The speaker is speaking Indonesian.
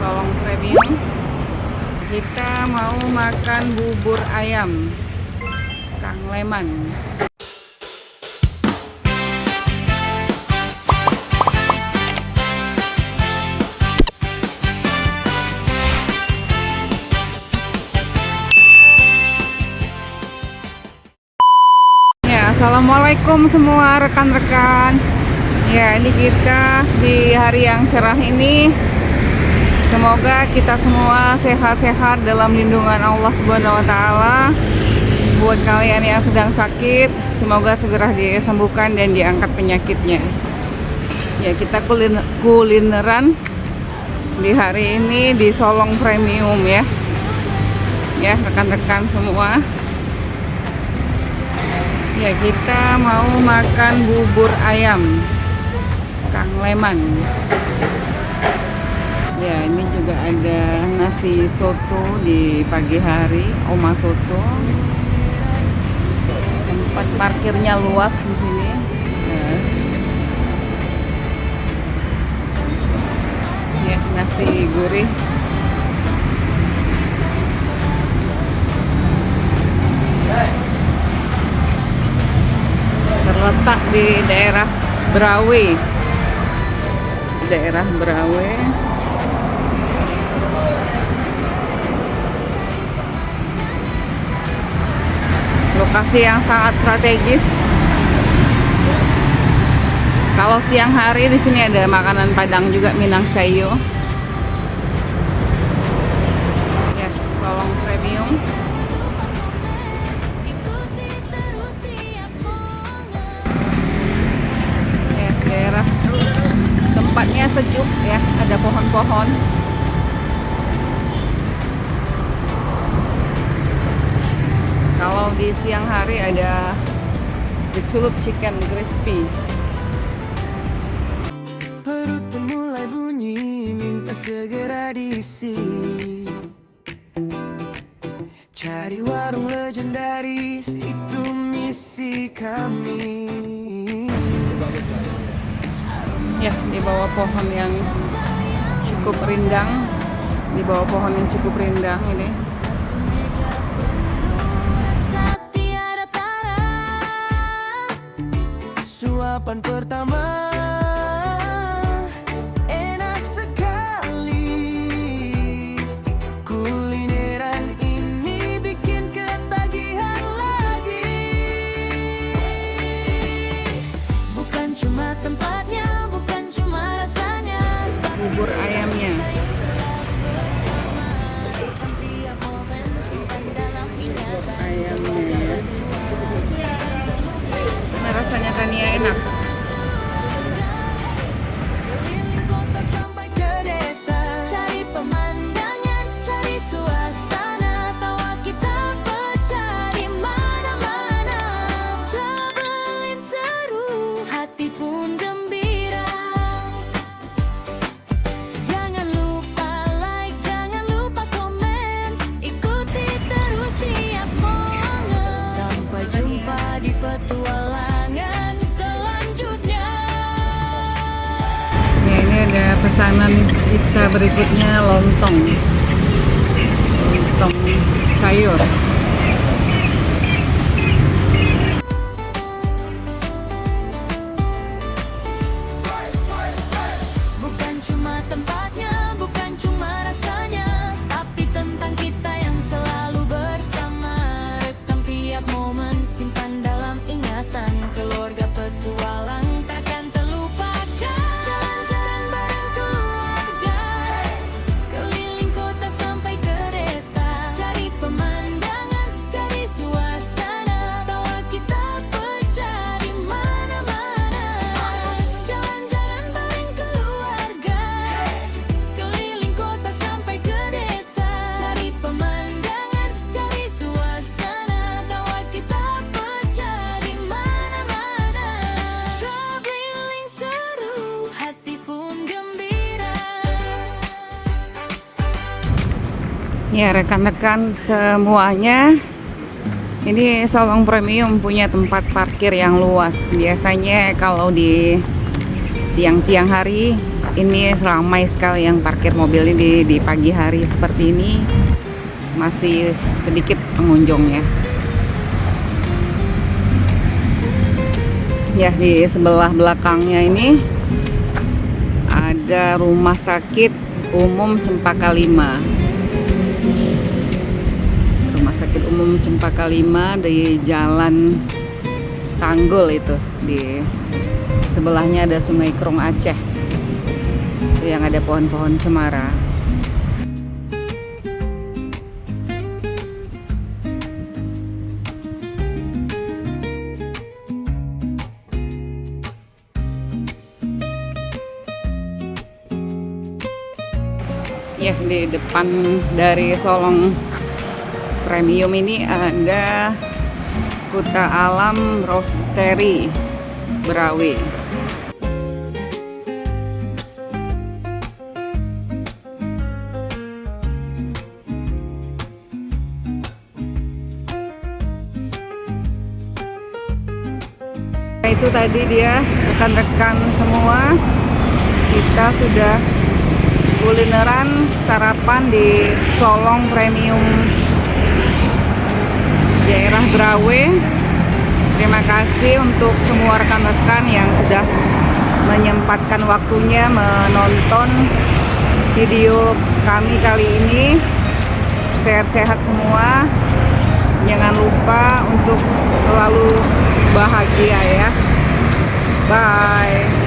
Solong Premium. Kita mau makan bubur ayam Kang Leman. Ya, assalamualaikum semua rekan-rekan. Ya, ini kita di hari yang cerah ini. Semoga kita semua sehat-sehat dalam lindungan Allah Subhanahu wa taala. Buat kalian yang sedang sakit, semoga segera disembuhkan dan diangkat penyakitnya. Ya, kita kulineran di hari ini di Solong Premium ya. Ya, rekan-rekan semua. Ya, kita mau makan bubur ayam Kang Leman. Ya, ini juga ada nasi soto di pagi hari, Oma Soto. Tempat parkirnya luas di sini. Ya, nasi gurih. Terletak di daerah Brawe. Daerah Brawe. Lokasi yang sangat strategis. Kalau siang hari di sini ada makanan Padang juga, Minang Sayo. Ya, Solong Premium. Ya, daerah tempatnya sejuk ya, ada pohon-pohon. Kalau di siang hari ada Celup Chicken Crispy. Perut mulai bunyi, minta segera diisi. Cari warung legendaris, itu misi kami. Ya, di bawah pohon yang cukup rindang. Di bawah pohon yang cukup rindang ini. Suapan pertama enak sekali. Kulineran ini bikin ketagihan lagi. Bukan cuma tempatnya, bukan cuma rasanya, Bubur ayamnya. Bubur ayamnya ya. Nah, rasanya kan ya enak. keliling kota sampai ke desa. Cari pemandangan, cari suasana, tawa kita pecah di mana-mana. Traveling seru, hati pun gembira. Jangan lupa like, jangan lupa komen, ikuti terus tiap momen. Sampai jumpa di petualangan selanjutnya. Ya, ini ada pesanan kita berikutnya, lontong sayur. Bukan cuma tempatnya, bukan cuma rasanya, tapi tentang kita yang selalu bersama. Rekam tiap momen, simpan dalam ingatan. Keluarga petualang takkan terlupakan. Jalan-jalan bareng keluarga, keliling kota sampai ke desa. Cari pemandangan, cari suasana, tawa kita pecah di mana-mana. Jalan-jalan bareng keluarga, keliling kota sampai ke desa. Cari pemandangan, cari suasana, tawa kita pecah di mana-mana. Traveling seru, hati pun gembira. Ya, rekan-rekan semuanya, ini Solong Premium punya tempat parkir yang luas. Biasanya kalau di siang-siang hari ini ramai sekali yang parkir mobil ini di pagi hari seperti ini. Masih sedikit pengunjungnya. Ya, di sebelah belakangnya ini ada Rumah Sakit Umum Cempaka 5. Rumah Sakit Umum Cempaka 5 di Jalan Tanggul itu. Di sebelahnya ada Sungai Krung Aceh. Itu yang ada pohon-pohon cemara. Ya, di depan dari Solong Premium ini ada Huta Alam Roastery Berawe. Itu tadi dia rekan-rekan semua, kita sudah kulineran sarapan di Solong Premium daerah Berawe. Terima kasih untuk semua rekan-rekan yang sudah menyempatkan waktunya menonton video kami kali ini. Sehat-sehat semua, jangan lupa untuk selalu bahagia ya. Bye.